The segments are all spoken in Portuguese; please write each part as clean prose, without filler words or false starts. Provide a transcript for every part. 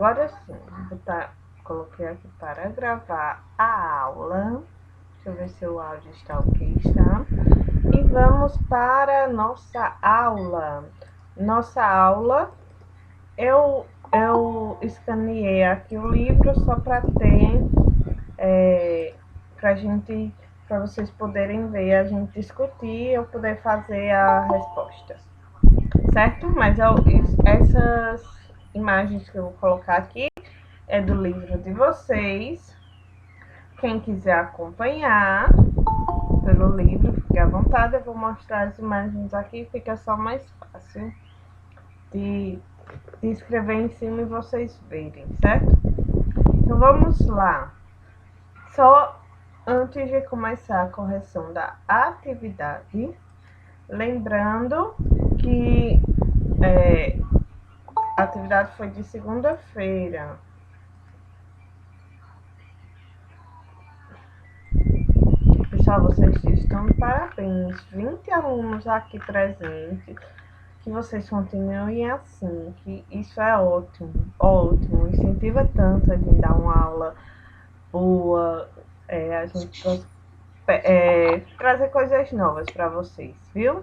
Agora sim, vou botar, coloquei aqui para gravar a aula. Deixa eu ver se o áudio está ok, está. E vamos para nossa aula. Nossa aula, eu escaneei aqui o livro só para ter, para vocês poderem ver, a gente discutir e eu poder fazer a resposta. Certo? Mas essas imagens que eu vou colocar aqui é do livro de vocês. Quem quiser acompanhar pelo livro, fique à vontade. Eu vou mostrar as imagens aqui, fica só mais fácil de escrever em cima e vocês verem, certo? Então vamos lá. Só antes de começar a correção da atividade, lembrando que a atividade foi de segunda-feira. Pessoal, vocês estão de parabéns. 20 alunos aqui presentes. Que vocês continuem assim, que isso é ótimo, ótimo. Incentiva tanto a gente dar uma aula boa, a gente trazer coisas novas para vocês, viu?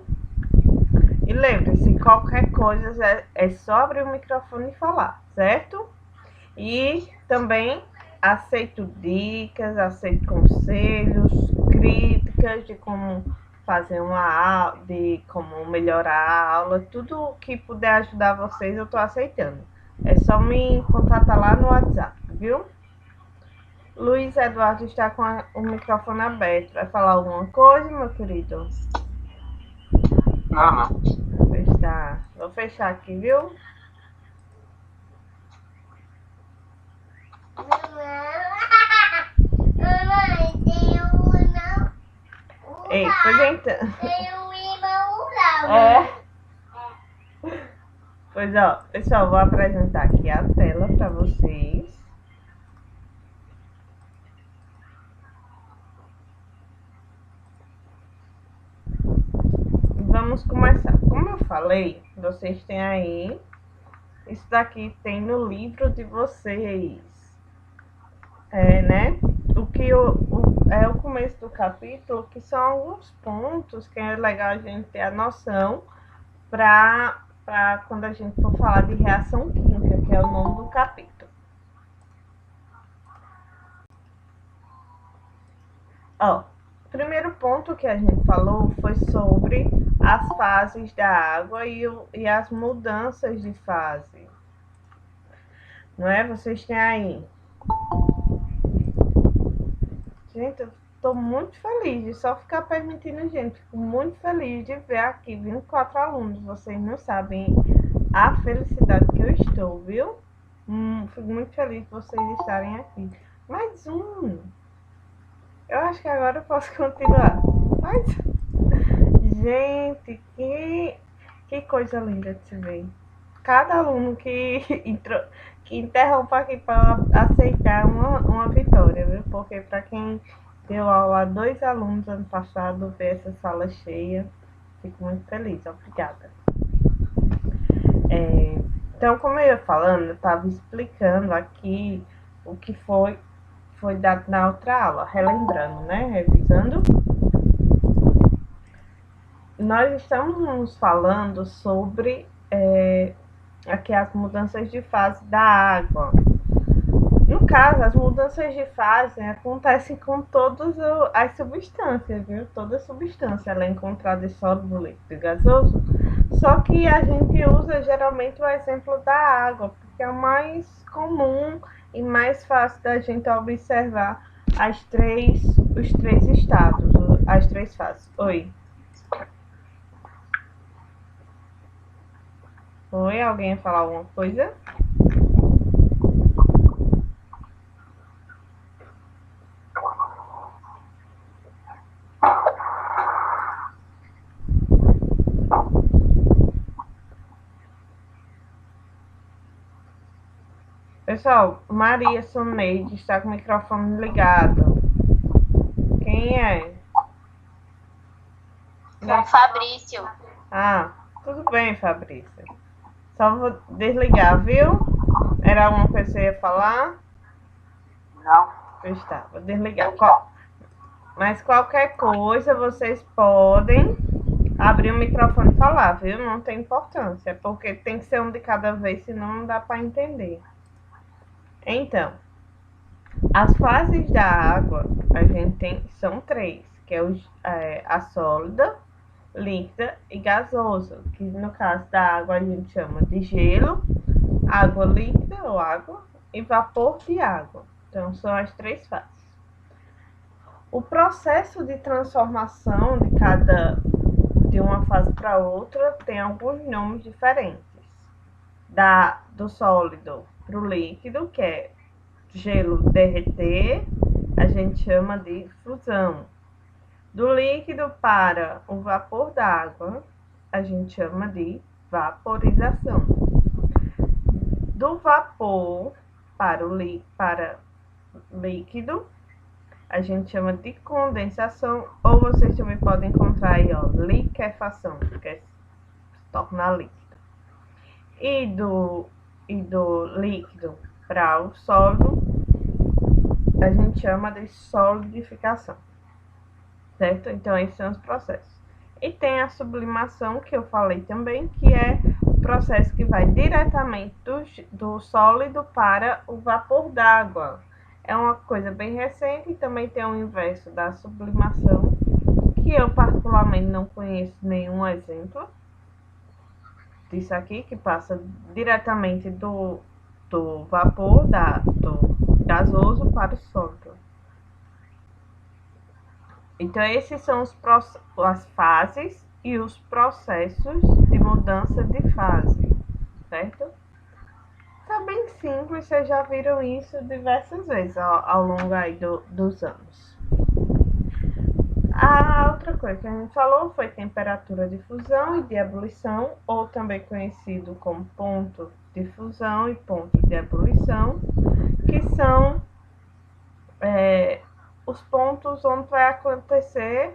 E lembre-se, qualquer coisa é só abrir o microfone e falar, certo? E também aceito dicas, aceito conselhos, críticas de como fazer uma aula, de como melhorar a aula, tudo que puder ajudar vocês eu estou aceitando. É só me contatar lá no WhatsApp, viu? Luiz Eduardo está com o microfone aberto. Vai falar alguma coisa, meu querido? Não. Vou fechar aqui, viu? Ei, pois então. Pois ó, pessoal, vou apresentar aqui a tela para vocês. Vamos começar. Como eu falei, vocês têm aí, isso daqui tem no livro de vocês, né? É o começo do capítulo, que são alguns pontos que é legal a gente ter a noção para quando a gente for falar de reação química, que é o nome do capítulo. Ó, o primeiro ponto que a gente falou foi sobre as fases da água e as mudanças de fase. Não é? Vocês têm aí. Gente, eu tô muito feliz de só ficar permitindo, gente. Fico muito feliz de ver aqui 24 alunos. Vocês não sabem a felicidade que eu estou, viu? Fico muito feliz de vocês estarem aqui. Mais um. Eu acho que agora eu posso continuar. Mais Gente, que coisa linda de se ver. Cada aluno que interrompa aqui para aceitar uma vitória, viu? Porque para quem deu aula a 2 alunos ano passado, ver essa sala cheia, fico muito feliz. Obrigada. Então, como eu ia falando, eu estava explicando aqui o que foi dado na outra aula, relembrando, né? Revisando. Nós estamos falando sobre aqui as mudanças de fase da água. No caso, as mudanças de fase acontecem com todas as substâncias, viu? Toda substância ela é encontrada em sólido, líquido e gasoso, só que a gente usa geralmente o exemplo da água, porque é o mais comum e mais fácil da gente observar os três estados, as três fases. Oi. Oi, alguém ia falar alguma coisa? Pessoal, Maria Soneide está com o microfone ligado. Quem é? É Fabrício. Ah, tudo bem, Fabrício. Só vou desligar, viu? Era alguma coisa que você ia falar? Não. Eu estava, desligar. Mas qualquer coisa, vocês podem abrir o microfone e falar, viu? Não tem importância, porque tem que ser um de cada vez, senão não dá para entender. Então, as fases da água, a gente tem, são três, que é a sólida, líquida e gasosa, que no caso da água a gente chama de gelo, água líquida ou água e vapor de água. Então, são as três fases. O processo de transformação de uma fase para outra tem alguns nomes diferentes. Do sólido para o líquido, que é gelo derreter, a gente chama de fusão. Do líquido para o vapor d'água, a gente chama de vaporização. Do vapor para o líquido, a gente chama de condensação, ou vocês também podem encontrar aí, ó, liquefação, que é se tornar líquido. E do líquido para o sólido, a gente chama de solidificação, certo? Então, esses são os processos. E tem a sublimação, que eu falei também, que é o processo que vai diretamente do sólido para o vapor d'água. É uma coisa bem recente e também tem o inverso da sublimação, que eu particularmente não conheço nenhum exemplo disso aqui, que passa diretamente do vapor, do gasoso para o sólido. Então, esses são as fases e os processos de mudança de fase, certo? Tá bem simples, vocês já viram isso diversas vezes ao longo aí dos anos. A outra coisa que a gente falou foi temperatura de fusão e de ebulição, ou também conhecido como ponto de fusão e ponto de ebulição, que são os pontos onde vai acontecer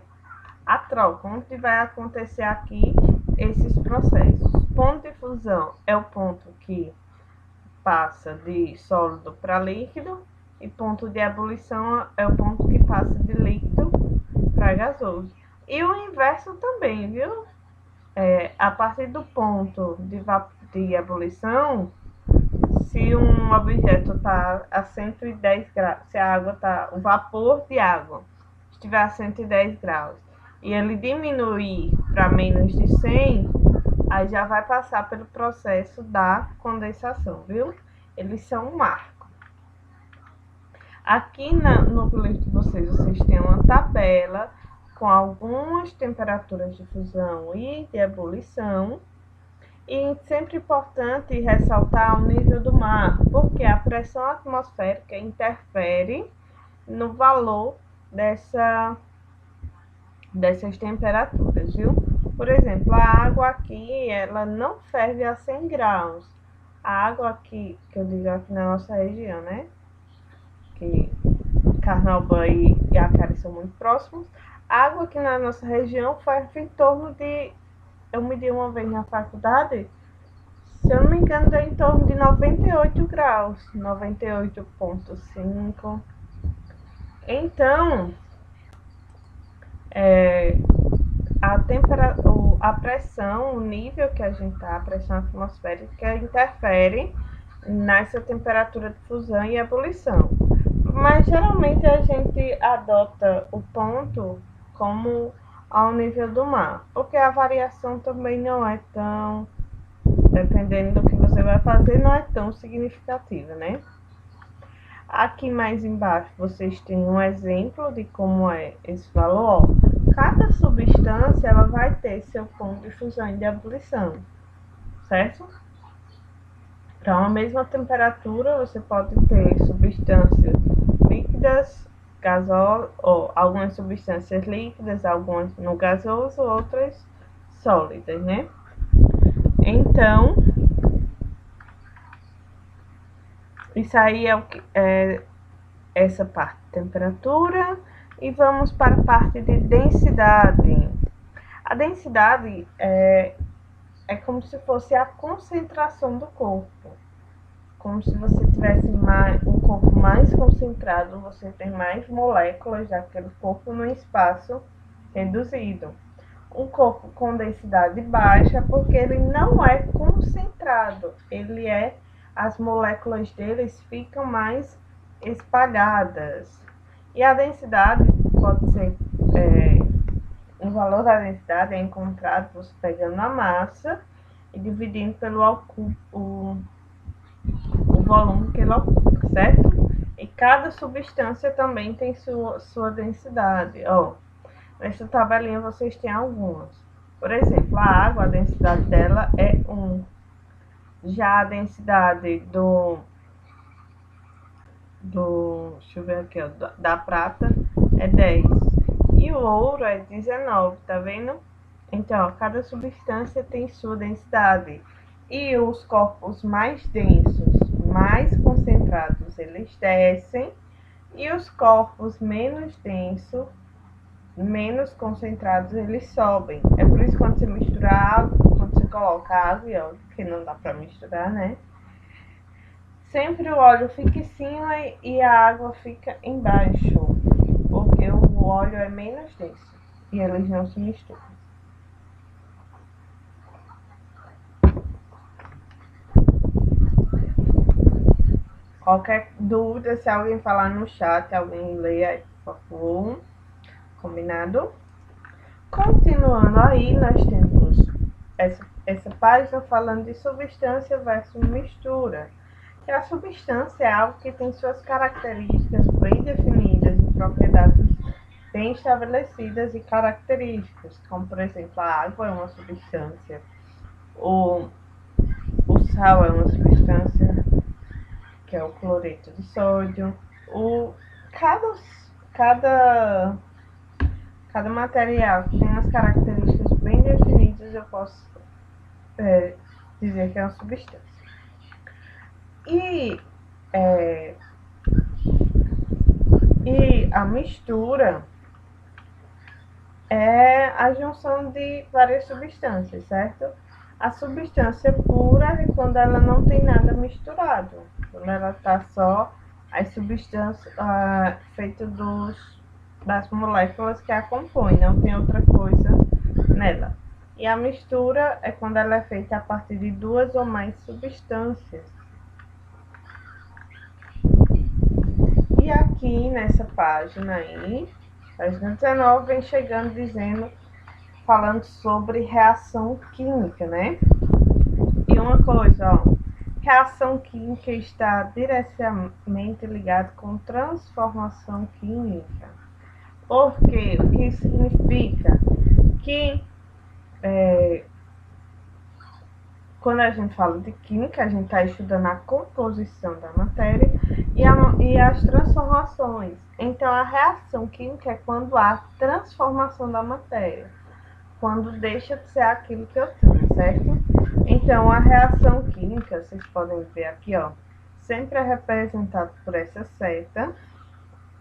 a troca, onde vai acontecer aqui esses processos. Ponto de fusão é o ponto que passa de sólido para líquido, e ponto de ebulição é o ponto que passa de líquido para gasoso. E o inverso também, viu? A partir do ponto de ebulição, se um objeto está a 110 graus, se a água está, o vapor de água estiver a 110 graus e ele diminuir para menos de 100, aí já vai passar pelo processo da condensação, viu? Eles são um marco. Aqui no livro de vocês têm uma tabela com algumas temperaturas de fusão e de ebulição. E sempre importante ressaltar o nível do mar, porque a pressão atmosférica interfere no valor dessas temperaturas, viu? Por exemplo, a água aqui, ela não ferve a 100 graus. A água aqui, que eu digo aqui na nossa região, né? Que Carnaúba e Acari são muito próximos. A água aqui na nossa região ferve em torno de... Eu medi uma vez na faculdade, se eu não me engano, dá em torno de 98 graus, 98,5. Então, a pressão, o nível que a gente está, a pressão atmosférica, interfere nessa temperatura de fusão e ebulição. Mas geralmente a gente adota o ponto como ao nível do mar, porque a variação também não é tão, dependendo do que você vai fazer, não é tão significativa, né? Aqui mais embaixo vocês têm um exemplo de como é esse valor. Cada substância ela vai ter seu ponto de fusão e de ebulição, certo? Para uma mesma temperatura você pode ter substâncias líquidas, gasoso, ou algumas substâncias líquidas, algumas no gasoso, outras sólidas, né? Então, isso aí é essa parte de temperatura. E vamos para a parte de densidade. A densidade é como se fosse a concentração do corpo. como se você tivesse um corpo mais concentrado, você tem mais moléculas daquele corpo num espaço reduzido. Um corpo com densidade baixa, porque ele não é concentrado, as moléculas deles ficam mais espalhadas. E a densidade pode ser, o valor da densidade é encontrado você pegando a massa e dividindo pelo o volume que ele ocupa, certo? E cada substância também tem sua densidade. Ó, nessa tabelinha vocês têm algumas. Por exemplo, a água, a densidade dela é 1. Já a densidade deixa eu ver aqui, ó, da prata é 10. E o ouro é 19, tá vendo? Então, ó, cada substância tem sua densidade. E os corpos mais densos, mais concentrados, eles descem. E os corpos menos densos, menos concentrados, eles sobem. É por isso que quando você mistura água, quando você coloca água e óleo, que não dá para misturar, né? Sempre o óleo fica em cima e a água fica embaixo, porque o óleo é menos denso e eles não se misturam. Qualquer dúvida, se alguém falar no chat, alguém leia, por favor. Combinado? Continuando aí, nós temos essa página falando de substância versus mistura. E a substância é algo que tem suas características bem definidas e propriedades bem estabelecidas e características, como por exemplo a água é uma substância, o sal é uma substância, que é o cloreto de sódio. Cada material que tem as características bem definidas, eu posso dizer que é uma substância. E a mistura é a junção de várias substâncias, certo? A substância pura é quando ela não tem nada misturado, quando ela está só as substâncias feitas das moléculas que a compõem, não tem outra coisa nela. E a mistura é quando ela é feita a partir de duas ou mais substâncias. E aqui nessa página aí, página 19, vem chegando falando sobre reação química, né? E uma coisa, ó, reação química está diretamente ligada com transformação química. Porque o que significa que quando a gente fala de química, a gente está estudando a composição da matéria e as transformações. Então, a reação química é quando há transformação da matéria, quando deixa de ser aquilo que eu tenho, certo? Então, a reação química, vocês podem ver aqui, ó, sempre é representado por essa seta,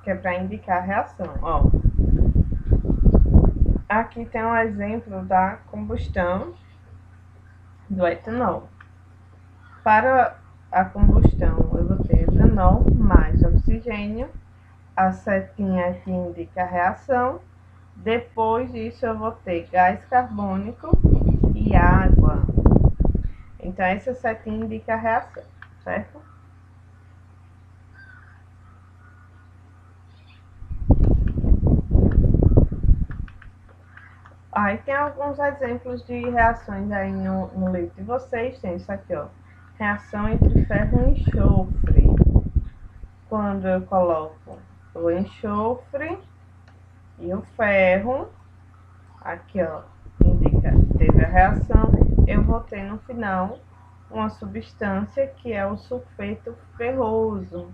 que é para indicar a reação, ó. Aqui tem um exemplo da combustão do etanol. Para a combustão, eu vou ter etanol mais oxigênio, a setinha aqui indica a reação. Depois disso, eu vou ter gás carbônico e água. Então, essa setinha indica a reação, certo? Aí tem alguns exemplos de reações aí no livro de vocês. Tem isso aqui, ó. Reação entre ferro e enxofre. Quando eu coloco o enxofre e o ferro, aqui, ó, indica teve a reação, eu vou ter no final uma substância que é o sulfeto ferroso.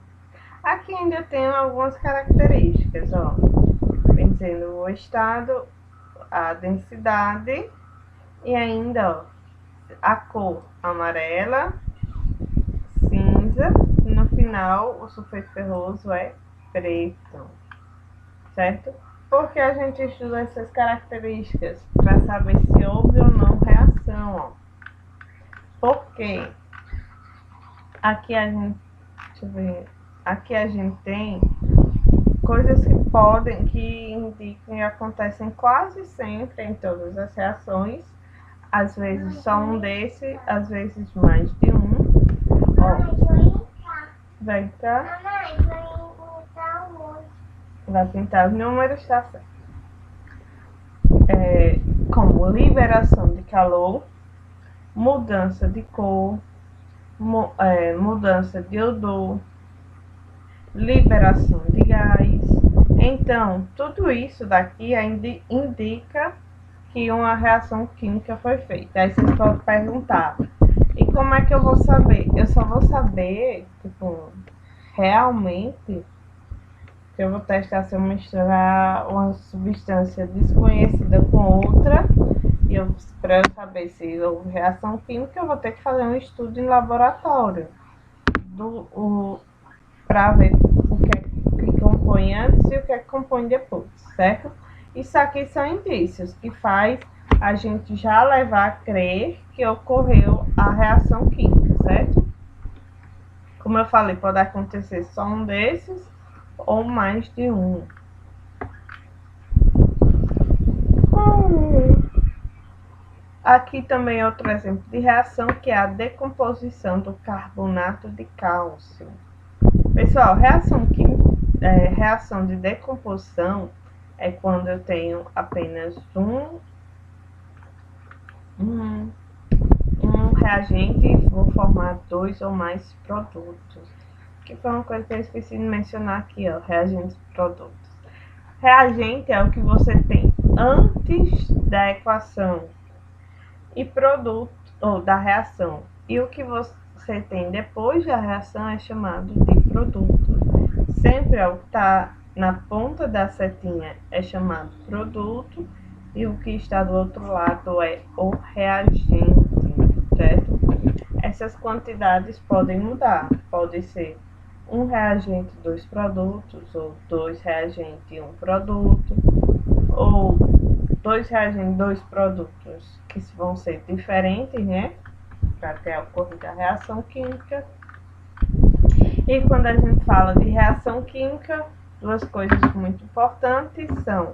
Aqui ainda tem algumas características, ó, vem dizendo o estado, a densidade e ainda, ó, a cor amarela, cinza e no final o sulfeto ferroso é preto, certo? Porque a gente estuda essas características para saber se houve ou não reação, ó. Por quê? Aqui a gente, deixa eu ver, aqui a gente tem coisas que indicam e acontecem quase sempre em todas as reações. Às vezes só um desse, às vezes mais de um. Ó, vai cá. Vai pintar os números, tá certo. Como liberação de calor, mudança de cor, mudança de odor, liberação de gás. Então, tudo isso daqui indica que uma reação química foi feita. Aí vocês podem perguntar, e como é que eu vou saber? Eu só vou saber, tipo, realmente, que eu vou testar se eu misturar uma substância desconhecida com outra, e para eu saber se houve reação química, eu vou ter que fazer um estudo em laboratório para ver o que compõe antes e o que compõe depois, certo? Isso aqui são indícios que faz a gente já levar a crer que ocorreu a reação química, certo? Como eu falei, pode acontecer só um desses ou mais de um. Aqui também outro exemplo de reação, que é a decomposição do carbonato de cálcio. Pessoal, reação de decomposição é quando eu tenho apenas um reagente e vou formar dois ou mais produtos. Que foi uma coisa que eu esqueci de mencionar aqui, ó, reagentes e produtos. Reagente é o que você tem antes da equação e produto ou da reação. E o que você tem depois da reação é chamado de produto. Sempre o que está na ponta da setinha é chamado produto e o que está do outro lado é o reagente, certo? Essas quantidades podem mudar, pode ser um reagente, dois produtos, ou dois reagentes e um produto, ou dois reagentes, dois produtos, que vão ser diferentes, né? Para ter ocorrido a reação química. E quando a gente fala de reação química, duas coisas muito importantes são,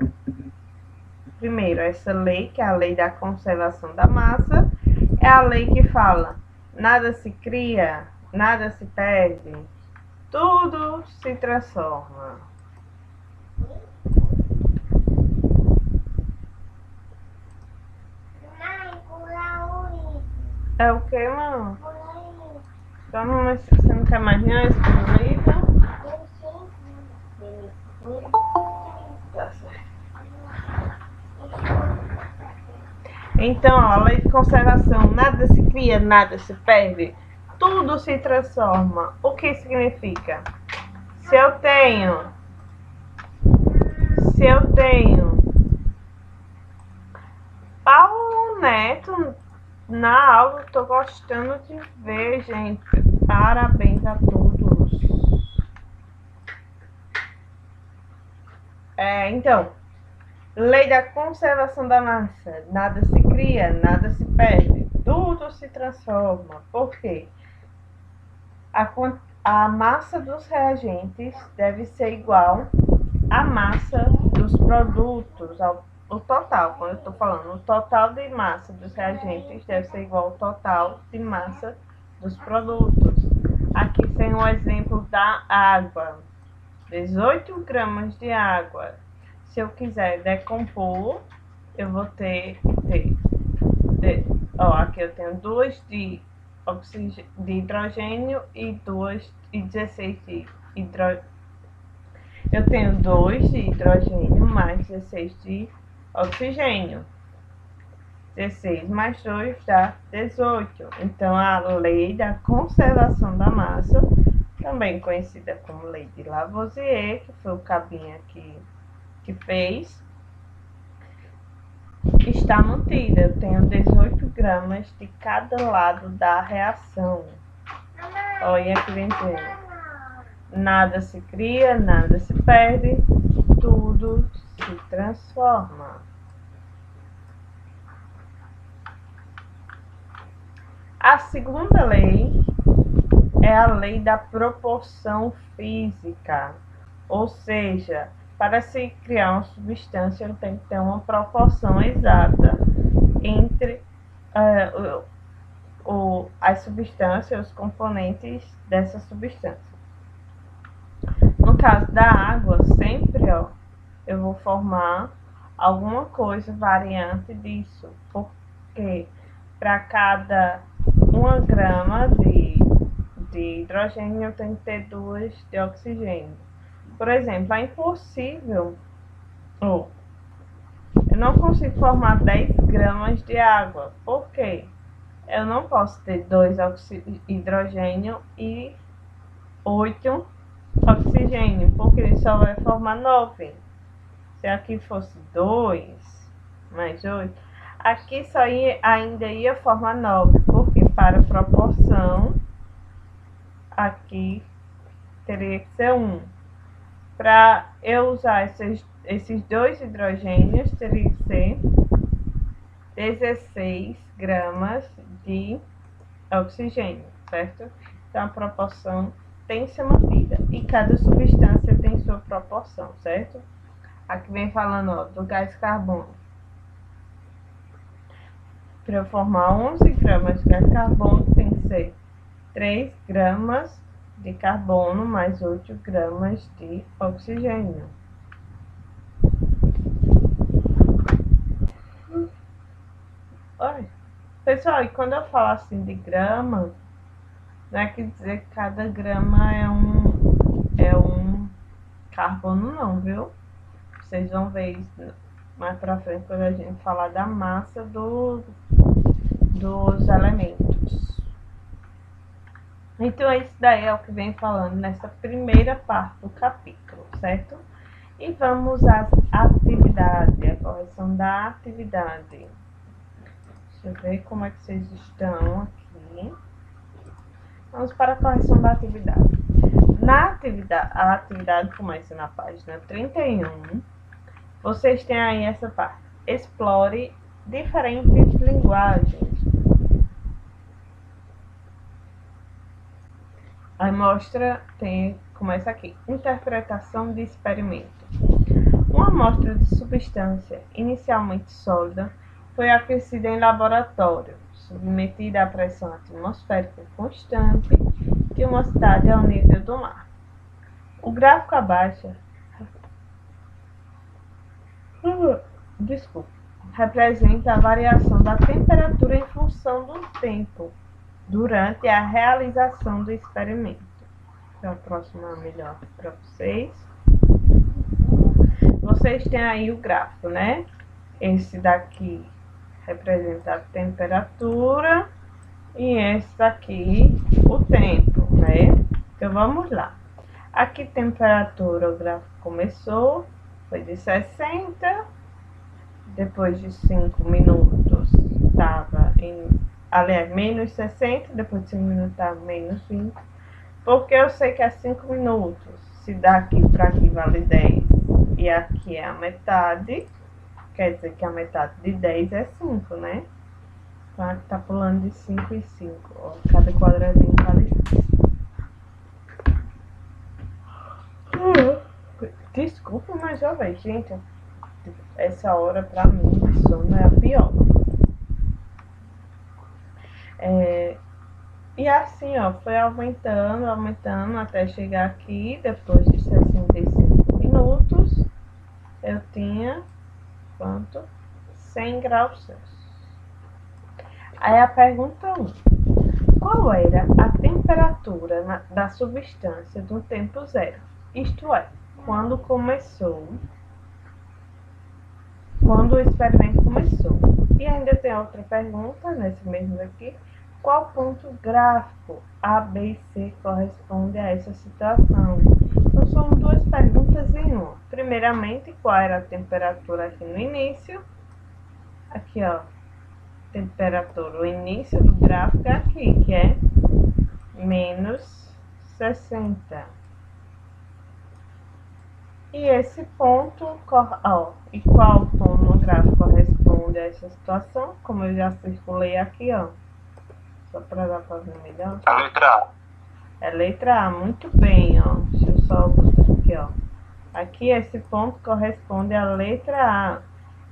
primeiro, essa lei, que é a lei da conservação da massa, é a lei que fala: nada se cria, nada se perde, tudo se transforma. É o que, mano? Então, mas você não quer mais não escrever o livro? Tá certo. Então, ó, a lei de conservação: nada se cria, nada se perde, tudo se transforma. O que significa? Se eu tenho Paulo Neto na aula, tô gostando de ver, gente. Parabéns a todos. Então, lei da conservação da massa: nada se cria, nada se perde, tudo se transforma. Por quê? A massa dos reagentes deve ser igual à massa dos produtos, o total, quando eu estou falando, o total de massa dos reagentes deve ser igual ao total de massa dos produtos. Aqui tem um exemplo da água: 18 gramas de água. Se eu quiser decompor, eu vou ter que ter, aqui eu tenho 2 de hidrogênio e 16 de hidrogênio. Eu tenho 2 de hidrogênio mais 16 de oxigênio. 16 mais 2 dá 18. Então, a lei da conservação da massa, também conhecida como lei de Lavoisier, que foi o cabinha que fez, está mantida. Eu tenho 18 gramas de cada lado da reação. Olha aqui dentro. Nada se cria, nada se perde, tudo se transforma. A segunda lei é a lei da proporção física. Ou seja, para se criar uma substância, tem que ter uma proporção exata entre as substâncias, os componentes dessa substância. No caso da água, sempre eu vou formar alguma coisa variante disso, porque para cada 1 grama de hidrogênio eu tenho que ter 2 de oxigênio. Por exemplo, é impossível, eu não consigo formar 10 gramas de água. Por quê? Eu não posso ter 2 hidrogênio e 8 oxigênio, porque ele só vai formar 9. Se aqui fosse 2 mais 8, aqui só ainda ia formar 9, porque para a proporção aqui teria que ser 1. Para eu usar esses 2 hidrogênios, teria que ser 16 gramas de oxigênio, certo? Então a proporção tem que ser mantida e cada substância tem sua proporção, certo? Aqui vem falando do gás carbono. Para eu formar 11 gramas de gás carbono, tem que ser 3 gramas de carbono mais 8 gramas de oxigênio. Oi. Pessoal, e quando eu falo assim de grama, não é que dizer que cada grama é um carbono não, viu? Vocês vão ver isso mais pra frente quando a gente falar da massa dos elementos. Então isso daí é o que vem falando nessa primeira parte do capítulo, certo? E vamos às atividades, a correção da atividade. Deixa eu ver como é que vocês estão aqui. Vamos para a correção da atividade. A atividade começa na página 31. Vocês têm aí essa parte. Explore diferentes linguagens. A amostra começa aqui. Interpretação de experimento. Uma amostra de substância inicialmente sólida foi aquecida em laboratório, submetida à pressão atmosférica constante de uma cidade ao nível do mar. O gráfico abaixo representa a variação da temperatura em função do tempo durante a realização do experimento. Deixa eu aproximar melhor para vocês. Vocês têm aí o gráfico, né? Esse daqui representa a temperatura e esse daqui o tempo, né? Então vamos lá. Aqui temperatura, o gráfico começou, foi de 60, depois de 5 minutos estava aliás, menos 60, depois de 5 minutos estava menos 20, porque eu sei que é 5 minutos, se daqui para aqui vale 10 e aqui é a metade, quer dizer que a metade de 10 é 5, né? Então aqui tá pulando de 5 em 5, ó, cada quadradinho vale 5. Desculpa, mas já vai, gente, essa hora pra mim de sono é a pior. E assim, ó, foi aumentando até chegar aqui, depois de 65 minutos, eu tinha, quanto? 100 graus Celsius. Aí a pergunta 1. Qual era a temperatura da substância do tempo zero? Isto é, quando o experimento começou. E ainda tem outra pergunta, nesse mesmo daqui. Qual ponto gráfico A, B e C corresponde a essa situação? Então, são 2 perguntas em uma. Primeiramente, qual era a temperatura aqui no início? Aqui, ó, temperatura. O início do gráfico é aqui, que é menos 60. E esse ponto, e qual ponto no gráfico corresponde a essa situação? Como eu já circulei aqui, ó. Só para dar para ver melhor. A letra A. É letra A, muito bem, ó. Deixa eu só botar aqui, ó. Aqui esse ponto corresponde à letra A.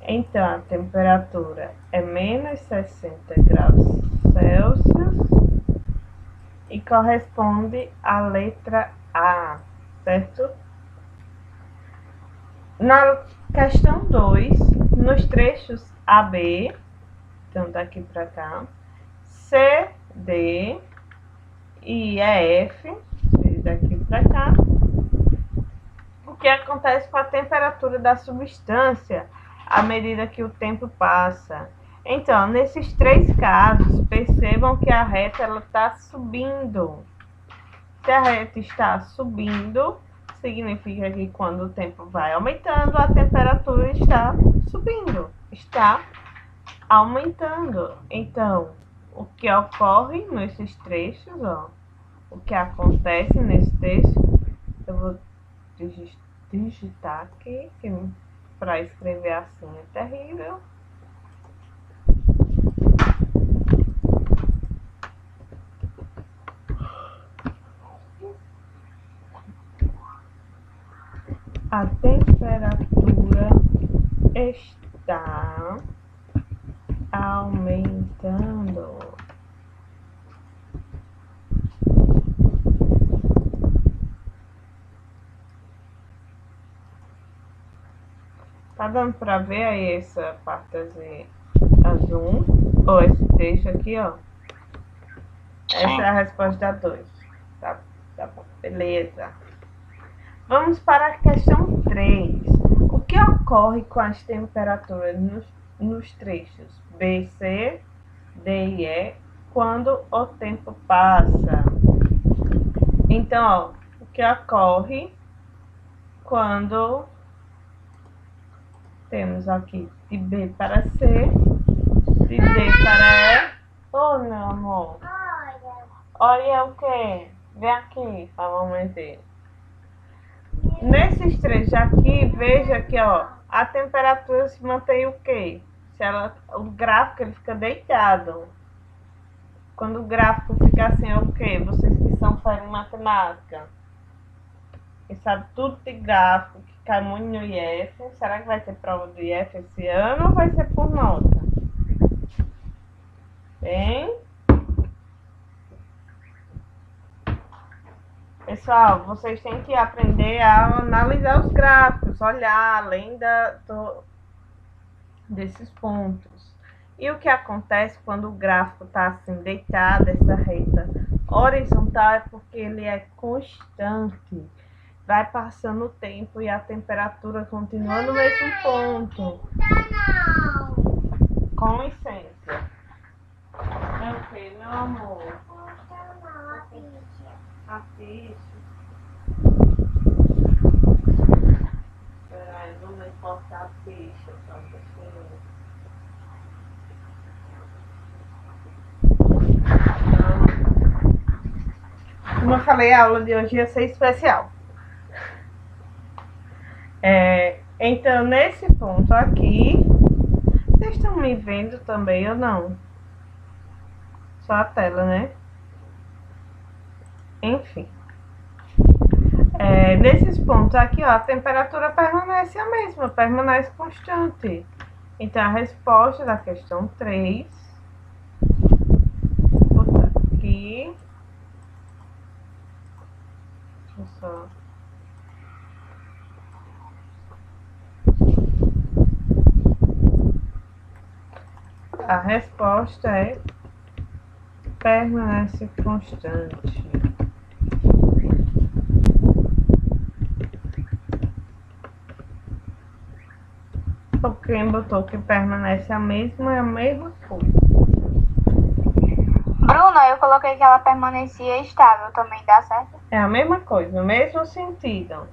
Então, a temperatura é menos 60 graus Celsius e corresponde à letra A, certo? Na questão 2, nos trechos AB, então daqui para cá, C, D e F, daqui para cá, o que acontece com a temperatura da substância à medida que o tempo passa. Então, nesses três casos, percebam que a reta está subindo. Se a reta está subindo, significa que quando o tempo vai aumentando, a temperatura está subindo, está aumentando. Então, o que ocorre nesses trechos, ó, o que acontece nesse texto, eu vou digitar aqui, que para escrever assim é terrível. A temperatura está aumentando. Tá dando para ver aí essa parte azul? Ou esse texto aqui, ó? Essa é a resposta da 2. Tá bom, beleza. Vamos para a questão 3. O que ocorre com as temperaturas nos trechos B, C, D e E quando o tempo passa? Então, ó, o que ocorre quando temos aqui de B para C, de D para E. Oh, meu amor. Olha o que? Vem aqui, a mamãe dele. Nesses três aqui, veja que, ó, a temperatura se mantém o quê? O gráfico ele fica deitado. Quando o gráfico fica assim, é o quê? Vocês que são fera em matemática, que sabe tudo de gráfico, que cai muito no IF. Será que vai ter prova do IF esse ano ou vai ser por nota? Hein? Pessoal, vocês têm que aprender a analisar os gráficos, olhar além desses pontos. E o que acontece quando o gráfico está assim deitado, essa reta horizontal, é porque ele é constante. Vai passando o tempo e a temperatura continua no mesmo ponto. Com licença. É o que, meu amor? A ficha. Peraí, vamos importar a ficha. Só um pouquinho. Como eu falei, a aula de hoje ia ser especial. Então, nesse ponto aqui, vocês estão me vendo também ou não? Só a tela, né? Enfim. Nesses pontos aqui, ó, a temperatura permanece a mesma, permanece constante. Então, a resposta da questão 3, vou botar aqui. Deixa eu só... A resposta é permanece constante. O quem botou que permanece a mesma coisa. Bruna, eu coloquei que ela permanecia estável, também dá certo? É a mesma coisa, o mesmo sentido.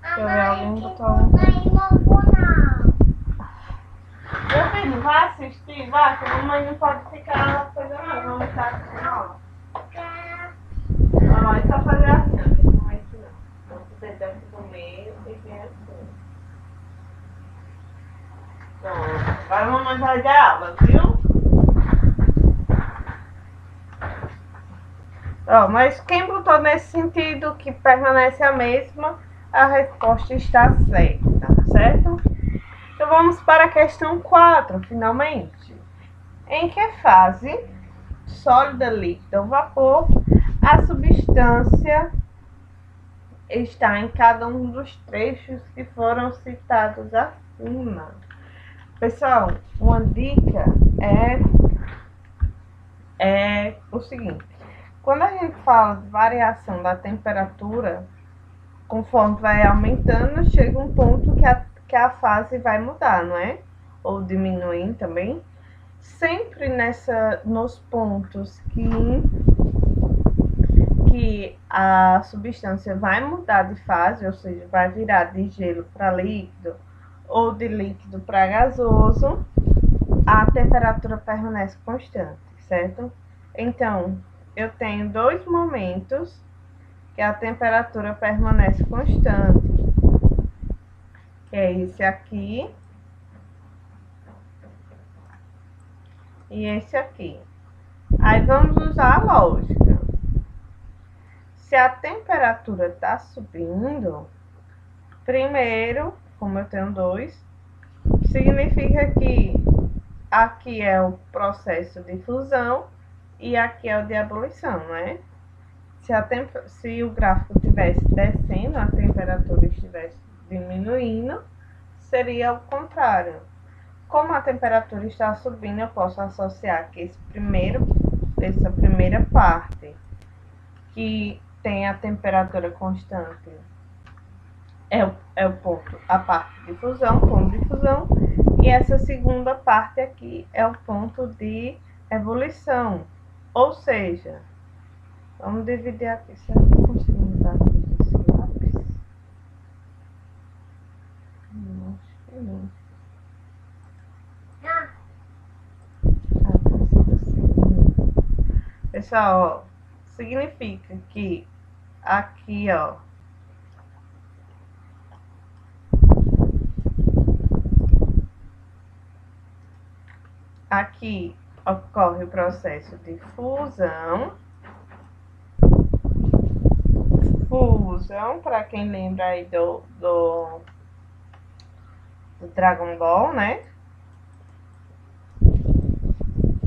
Deixa eu ver, alguém botou... Meu filho, vai assistir, vai, que a mamãe não pode ficar na coisa não, vamos estar assistindo, ó. Mamãe só fazer assim, ó, deixa a mamãe ensinar. Então, o dedão do meio e vem assim. Pronto, agora a mamãe vai dar aula, viu? Mas quem botou nesse sentido que permanece a mesma, a resposta está certa, certo? Então vamos para a questão 4, finalmente. Em que fase, sólida, líquida ou vapor, a substância está em cada um dos trechos que foram citados acima? Pessoal, uma dica é o seguinte: quando a gente fala de variação da temperatura, conforme vai aumentando, chega um ponto que a fase vai mudar, não é? Ou diminuir também. Sempre nos pontos que a substância vai mudar de fase, ou seja, vai virar de gelo para líquido ou de líquido para gasoso, a temperatura permanece constante, certo? Então, eu tenho dois momentos que a temperatura permanece constante, que é esse aqui e esse aqui. Aí vamos usar a lógica. Se a temperatura está subindo, primeiro, como eu tenho dois, significa que aqui é o processo de fusão e aqui é o de ebulição, né? Se o gráfico estivesse descendo, a temperatura estivesse diminuindo, seria o contrário. Como a temperatura está subindo, eu posso associar que essa primeira parte, que tem a temperatura constante, é o ponto, a parte de fusão, ponto de fusão, e essa segunda parte aqui é o ponto de ebulição. Ou seja, vamos dividir aqui. Será que eu consigo mudar esse lápis? Acho que não. Pessoal, significa que aqui, aqui ocorre o processo de fusão. Para quem lembra aí do Dragon Ball, né?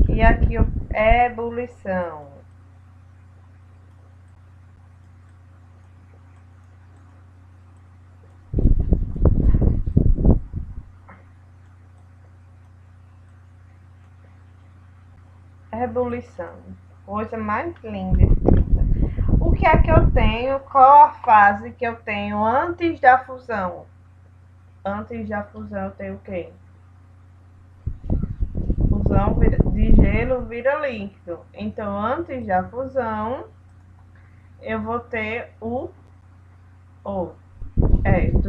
E aqui é ebulição. Ebulição. Coisa mais linda. O que é que eu tenho? Qual a fase que eu tenho antes da fusão? Antes da fusão eu tenho o quê? Fusão de gelo vira líquido. Então, antes da fusão, eu vou ter do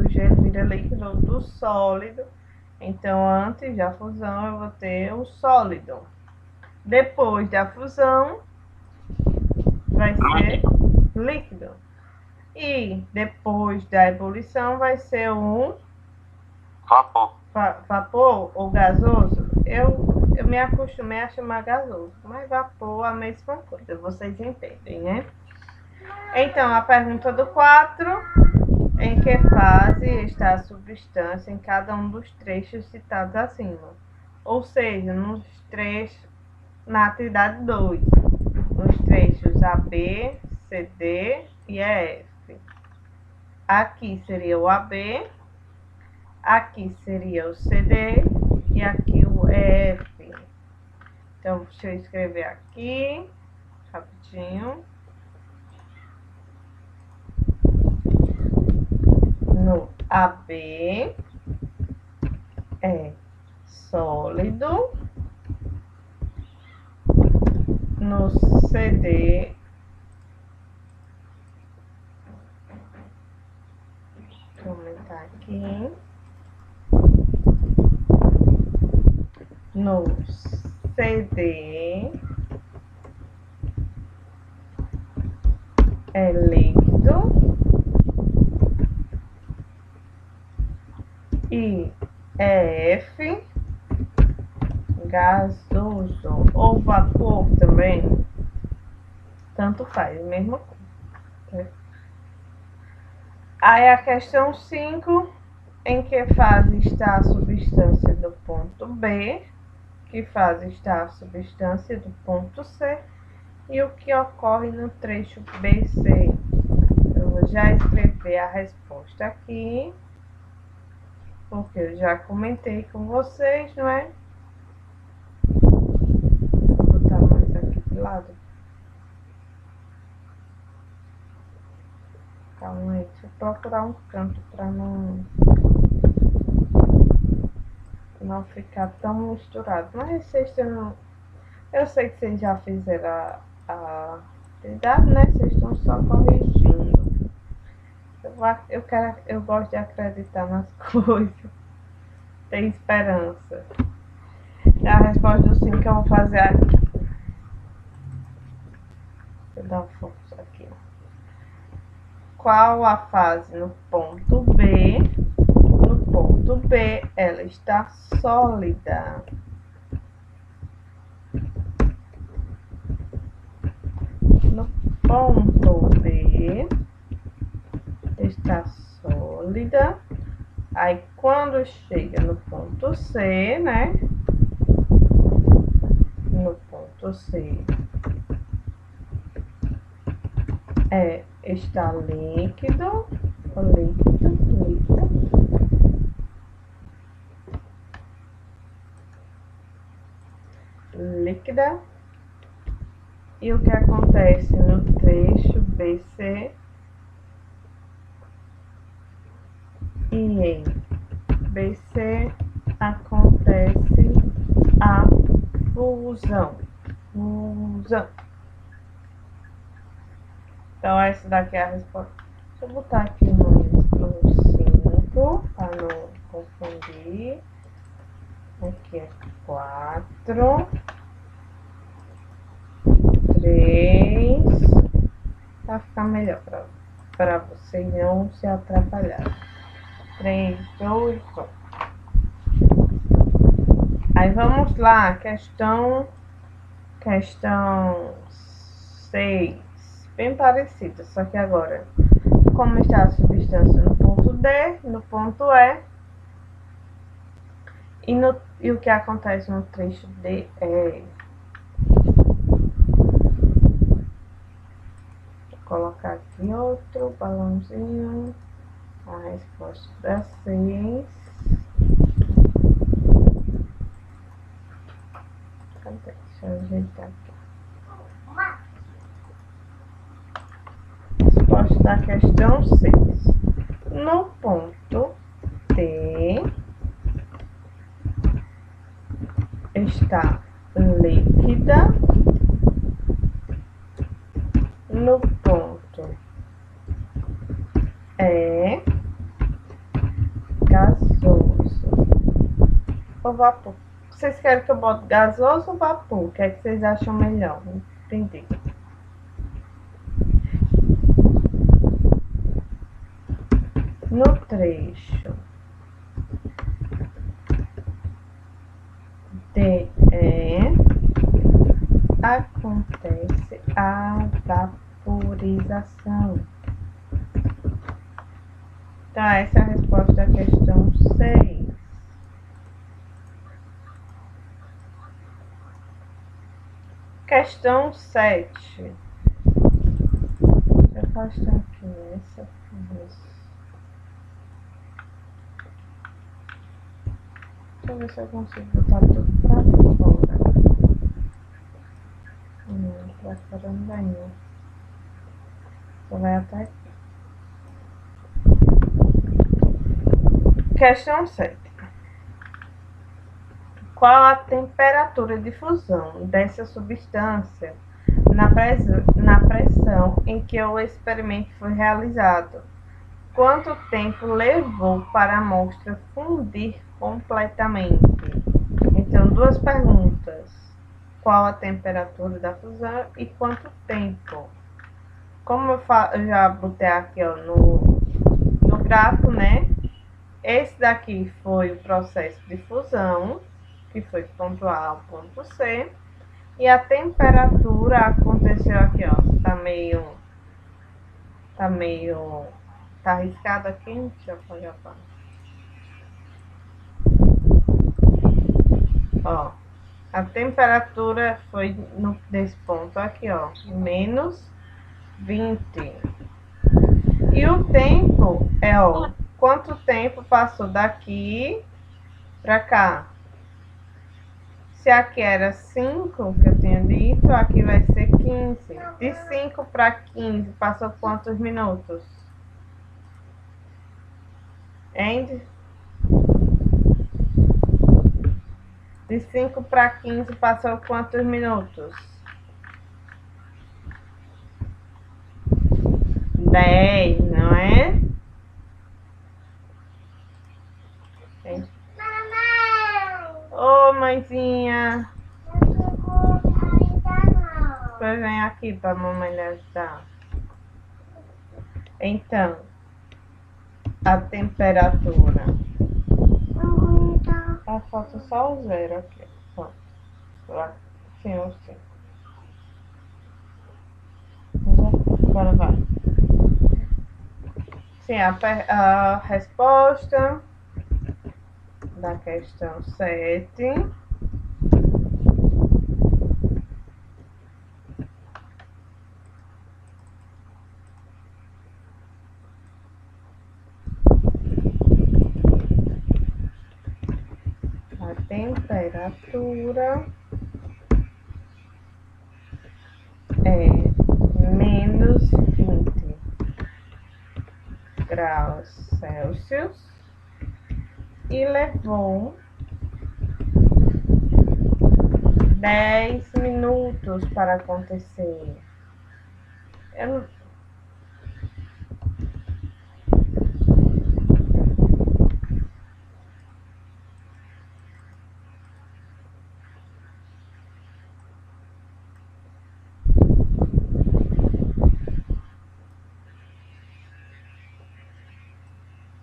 gelo vira líquido ou do sólido. Então, antes da fusão, eu vou ter o sólido. Depois da fusão, vai ser líquido. E depois da ebulição, vai ser um vapor ou gasoso. Eu me acostumei a chamar gasoso, mas vapor é a mesma coisa, vocês entendem, né? Então, a pergunta do 4: em que fase está a substância em cada um dos trechos citados acima? Ou seja, na atividade 2, nos trechos AB, CD e EF. Aqui seria o AB, aqui seria o CD e aqui o EF. Então, deixa eu escrever aqui, rapidinho. No AB é sólido, no CD vou aumentar aqui, no CD é líquido e EF gasoso ou vapor também. tanto faz, mesma coisa. Aí a questão 5, em que fase está a substância do ponto B, que fase está a substância do ponto C e o que ocorre no trecho BC. Eu vou já escrever a resposta aqui, porque eu já comentei com vocês, não é? Vou botar mais aqui do lado. Calma aí, deixa eu procurar um canto para não ficar tão misturado. Mas vocês estão... Eu sei que vocês já fizeram a atividade, né? Vocês estão só corrigindo. Eu gosto de acreditar nas coisas. Tem esperança. A resposta do 5 que eu vou fazer aqui. Deixa eu dar uma força aqui. Qual a fase no ponto B? No ponto B, ela está sólida. No ponto B, está sólida. Aí, quando chega no ponto C, né? No ponto C, está líquido. Líquida. E o que acontece no trecho BC e em BC acontece a fusão. Então, essa daqui é a resposta. Deixa eu botar aqui no 5 para não confundir. Aqui é 4, 3, para ficar melhor, para vocês não se atrapalharem. 3, 2, 1. Aí vamos lá, questão 6, bem parecida, só que agora, como está a substância no ponto D, no ponto E, e o que acontece no trecho DE. Vou colocar aqui outro balãozinho, a resposta da 6. Cadê? Deixa eu ajeitar aqui. Resposta da questão 6. No ponto T está líquida. No ponto E, gasoso. Ou vapor? Vocês querem que eu bote gasoso ou vapor? O que é que vocês acham melhor? Não entendi. No trecho DE acontece a vaporização. Então, essa é a resposta da questão 6. Questão 7. Deixa eu afastar aqui essa. Deixa eu ver se eu consigo botar tudo pra fora. Pra fora não vai não. Só vai até aqui. Questão 7. Qual a temperatura de fusão dessa substância na pressão em que o experimento foi realizado? Quanto tempo levou para a amostra fundir completamente? Então, duas perguntas. Qual a temperatura da fusão e quanto tempo? Como eu já botei aqui ó, no gráfico, né? Esse daqui foi o processo de fusão, que foi do ponto A ao ponto C. E a temperatura aconteceu aqui, ó. Tá arriscado aqui? Deixa eu apagar. Ó, a temperatura foi nesse ponto aqui, ó, -20. E o tempo é, ó, quanto tempo passou daqui pra cá. Se aqui era 5, que eu tinha dito, aqui vai ser 15. De 5 para 15, passou quantos minutos? Hein? De 5 para 15, passou quantos minutos? 10, não é? Ô, mãezinha. Pois vem aqui pra mamãe lhe ajudar. Então, a temperatura. Falta só o 0 aqui. Pronto. Sim, o 5. Agora vai. Sim, a resposta da questão 7. A temperatura é -20 graus Celsius e levou 10 minutos para acontecer.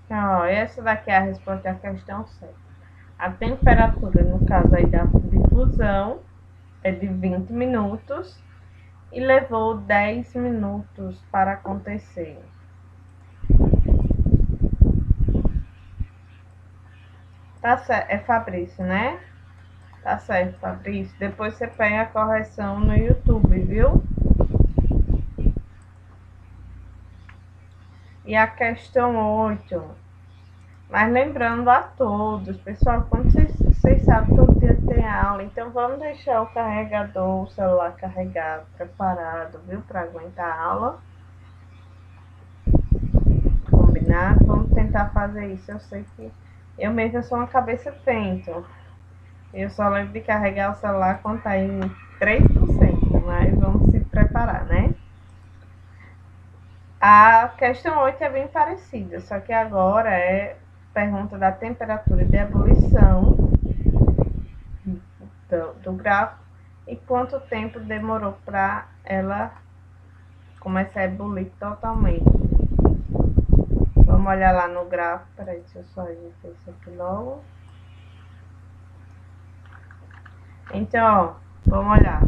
Então, ó, essa daqui é a resposta à questão 7. A temperatura, no caso aí da difusão, é de 20 minutos e levou 10 minutos para acontecer. Tá certo, é Fabrício, né? Tá certo, Fabrício. Depois você pega a correção no YouTube, viu? E a questão 8. Mas lembrando a todos, pessoal, como vocês sabem, todo dia tem aula, então vamos deixar o carregador, o celular carregado, preparado, viu? Para aguentar a aula. Combinado? Vamos tentar fazer isso. Eu sei que eu mesma sou uma cabeça pento. Eu só lembro de carregar o celular quando tá em 3%, mas vamos se preparar, né? A questão 8 é bem parecida, só que agora é pergunta da temperatura de ebulição do gráfico e quanto tempo demorou para ela começar a ebulir totalmente. Vamos olhar lá no gráfico. Peraí, deixa eu só ajeitar isso aqui logo. Então, ó, vamos olhar.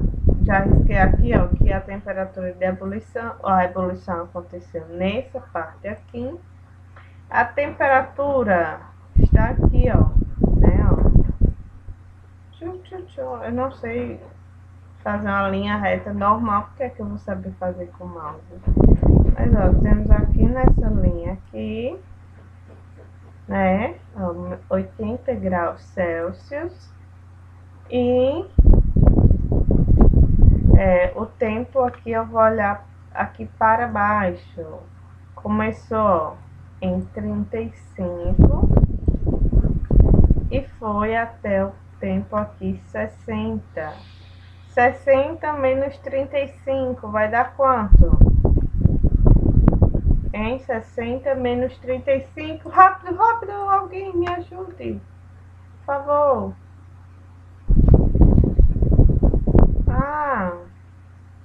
Já risquei aqui, ó, que a temperatura de ebulição, a ebulição aconteceu nessa parte aqui. A temperatura está aqui, ó, né, ó. Eu não sei fazer uma linha reta normal, porque é que eu vou saber fazer com o mouse. Mas, ó, temos aqui nessa linha aqui, né, ó, 80 graus Celsius e o tempo aqui eu vou olhar aqui para baixo. Começou em 35 e foi até o tempo aqui 60. 60 menos 35 vai dar quanto? Em 60 menos 35. Rápido, rápido, alguém me ajude, por favor. Ah,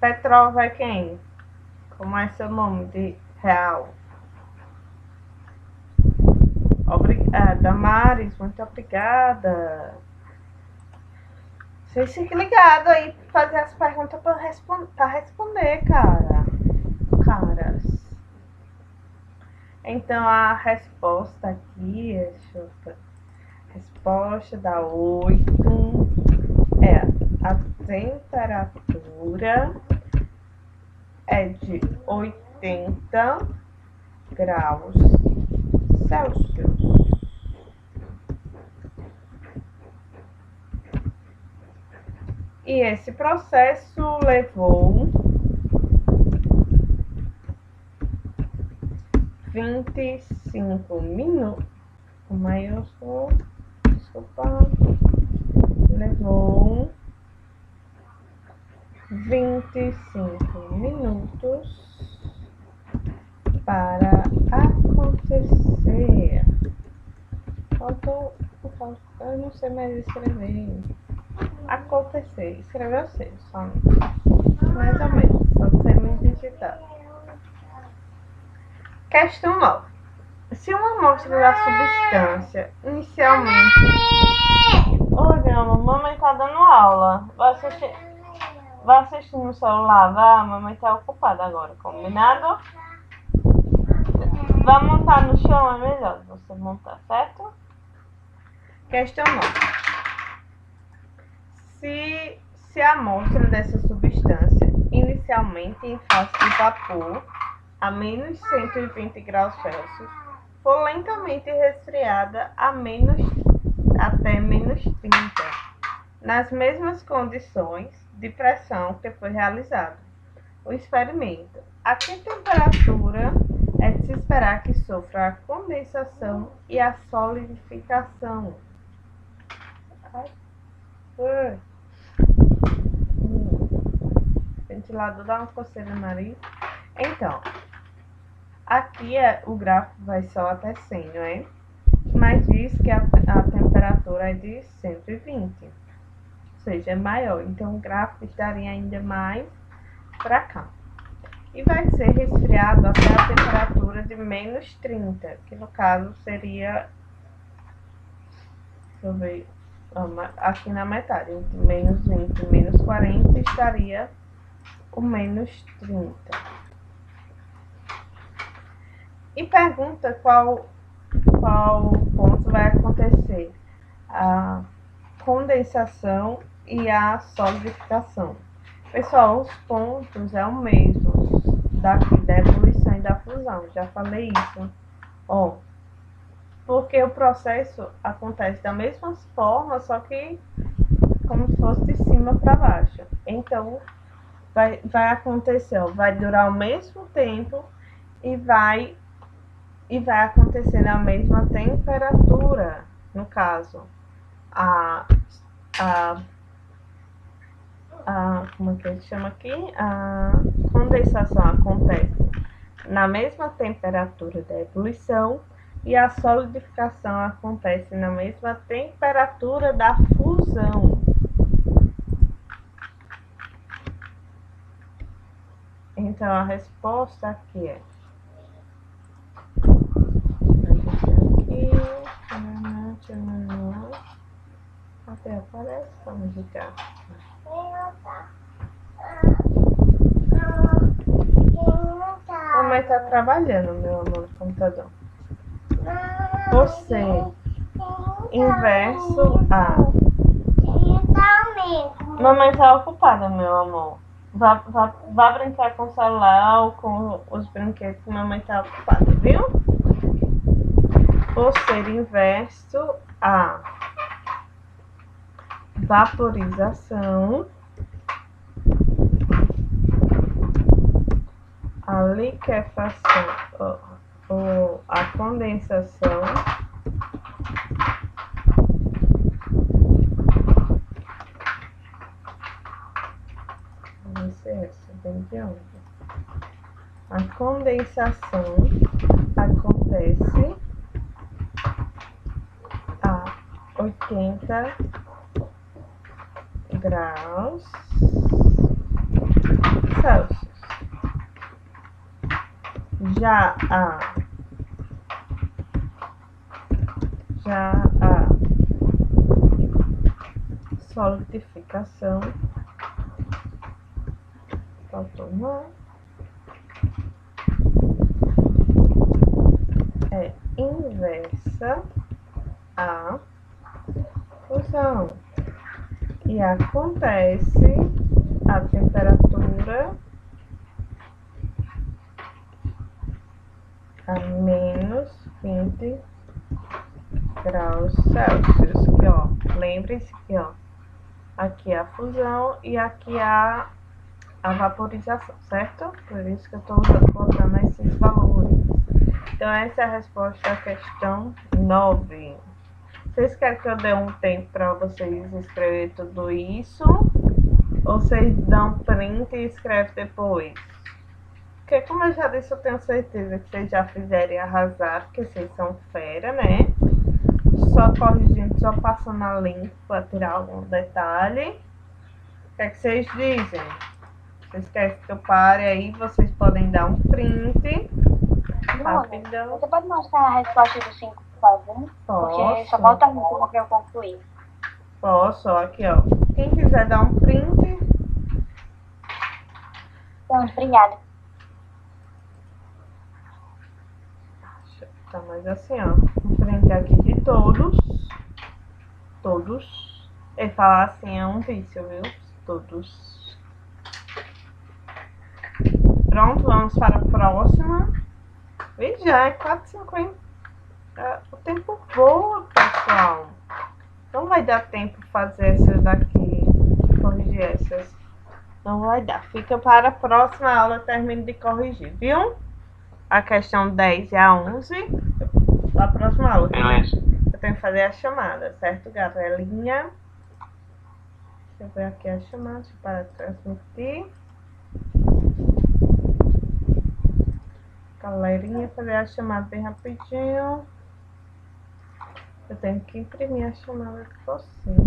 Petrol vai quem? Como é seu nome de real? Obrigada, Damares, muito obrigada. Vocês fiquem ligados aí fazer as perguntas para responder, caras. Então, a resposta aqui, resposta da 8 é a temperatura é de 80 graus Celsius. E esse processo levou 25 minutos. O maiúsculo, desculpa, levou 25 minutos para acontecer. Eu não sei mais escrever. Acontecer. Escrever eu sei, só mais ou menos, só sei me digitar. Questão 9. Se uma amostra da substância inicialmente... Oi, meu amor, mamãe tá dando aula. Vai assistir no celular, vá, mamãe tá ocupada agora, combinado? Vai montar no chão, é melhor você montar, certo? Questão 9. Se a amostra dessa substância, inicialmente em fase de vapor, a menos 120 graus Celsius, for lentamente resfriada até menos 30, nas mesmas condições de pressão que foi realizado o experimento, a que temperatura é de se esperar que sofra a condensação e a solidificação? Ventilador dá uma coceira no nariz. Então, aqui o gráfico vai só até 100, não é? Mas diz que a temperatura é de 120, ou seja, é maior. Então, o gráfico estaria ainda mais para cá. E vai ser resfriado até a temperatura de menos 30, que no caso seria, deixa eu ver, aqui na metade, entre menos 20 e menos 40 estaria o menos 30. E pergunta qual ponto vai acontecer a condensação e a solidificação. Pessoal, os pontos é o mesmo da ebulição e da fusão, já falei isso. Porque o processo acontece da mesma forma, só que como se fosse de cima para baixo. Então, vai acontecer, vai durar o mesmo tempo e vai acontecer na mesma temperatura. No caso, como é que a gente chama aqui? A condensação acontece na mesma temperatura da ebulição e a solidificação acontece na mesma temperatura da fusão. Então, a resposta aqui é... Até aparece, vamos digitar. Mamãe tá trabalhando, meu amor, no computador. Você, inverso a... Mamãe tá ocupada, meu amor. Vá brincar com o celular ou com os brinquedos que mamãe tá ocupada, viu? Por ser inverso a vaporização, a liquefação ou a condensação, vamos ver essa bem de onde. A condensação acontece a 80 graus Celsius. Já a solidificação Faltou não. É inversa a fusão. E acontece a temperatura a menos 20 graus Celsius. Aqui, ó. Lembre-se que, ó, aqui é a fusão e aqui é a vaporização, certo? Por isso que eu estou botando esses valores. Então, essa é a resposta à questão 9. Vocês querem que eu dê um tempo para vocês escrever tudo isso? Ou vocês dão print e escrevem depois? Porque, como eu já disse, eu tenho certeza que vocês já fizeram e arrasaram, porque vocês são fera, né? Só corrigindo, só passando a limpo para tirar algum detalhe. O que é que vocês dizem? Vocês querem que eu pare aí? Vocês podem dar um print. Rapidão. Você pode mostrar a resposta do 5, por favor? Porque só falta muito para eu concluir. Posso, aqui, ó. Quem quiser dar um print. Pronto, obrigada. Tá, mas assim, ó. Um print aqui de todos. Todos. Ele falar assim é um vício, viu? Todos. Pronto, vamos para a próxima. E já é 4h50. O tempo voa, pessoal. Não vai dar tempo de fazer essas daqui. Corrigir essas. Não vai dar. Fica para a próxima aula. Eu termino de corrigir, viu? A questão 10 e a 11. A próxima aula. Eu tenho que fazer a chamada, certo, Gabrielinha? Deixa eu ver aqui a chamada para transmitir. Galerinha, fazer a chamada bem rapidinho. Eu tenho que imprimir a chamada de vocês.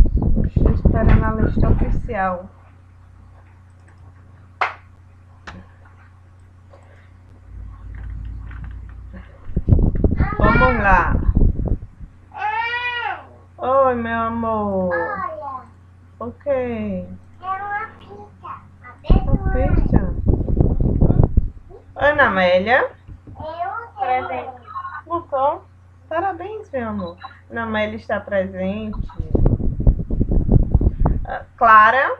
Estou esperando a lista oficial. Vamos lá. Oi, meu amor. Olha, Ok. é uma pizza. Uma pizza. Ana Amélia. Presente. Botou. Parabéns, meu amor. Ana Amélia está presente. Clara.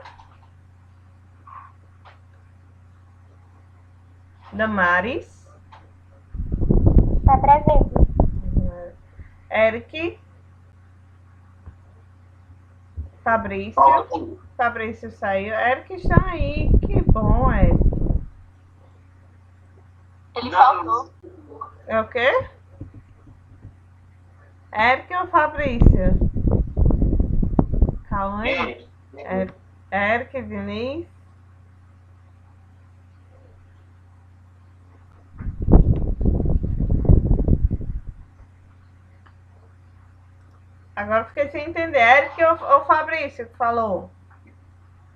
Damares. Está presente. Eric. Fabrício. Fabrício saiu. Eric está aí. Que bom, Eric. Ele faltou. É o quê? Eric ou Fabrício? Calma aí. Eric, Diniz. Agora fiquei sem entender. Eric ou Fabrício que falou?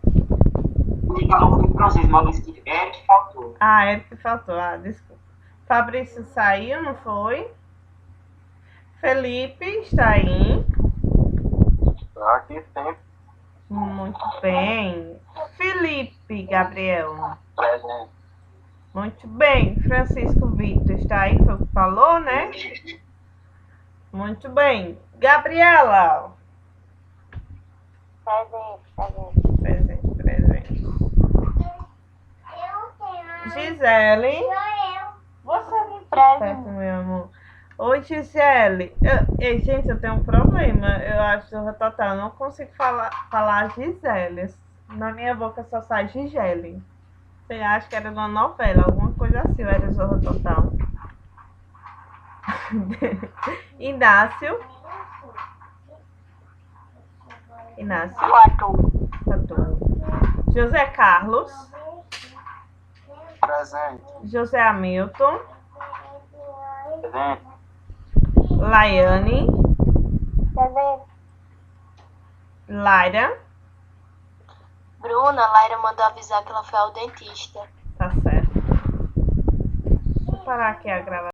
Ele falou comigo pra vocês, mas que Eric faltou. Ah, Eric faltou. Ah, desculpa. Fabrício saiu, não foi? Felipe está aí. Aqui sempre Muito bem. Felipe, Gabriel. presente. Muito bem. Francisco Vitor está aí, foi o que falou, né? Muito bem. Gabriela. Presente. Presente. Eu tenho. Gisele. Você é muito esperto, meu amor. Oi, Gisele. Ei, gente, eu tenho um problema. Eu acho que eu total não consigo falar Gisele. Na minha boca só sai Gisele. Você acha que era de uma novela, alguma coisa assim, ou era Zorra Total? Inácio. Arthur. José Carlos. Presente. José Hamilton. Presente. Laiane. Presente. Laira. Bruna, Laira mandou avisar que ela foi ao dentista. Tá certo. Deixa eu parar aqui a gravação.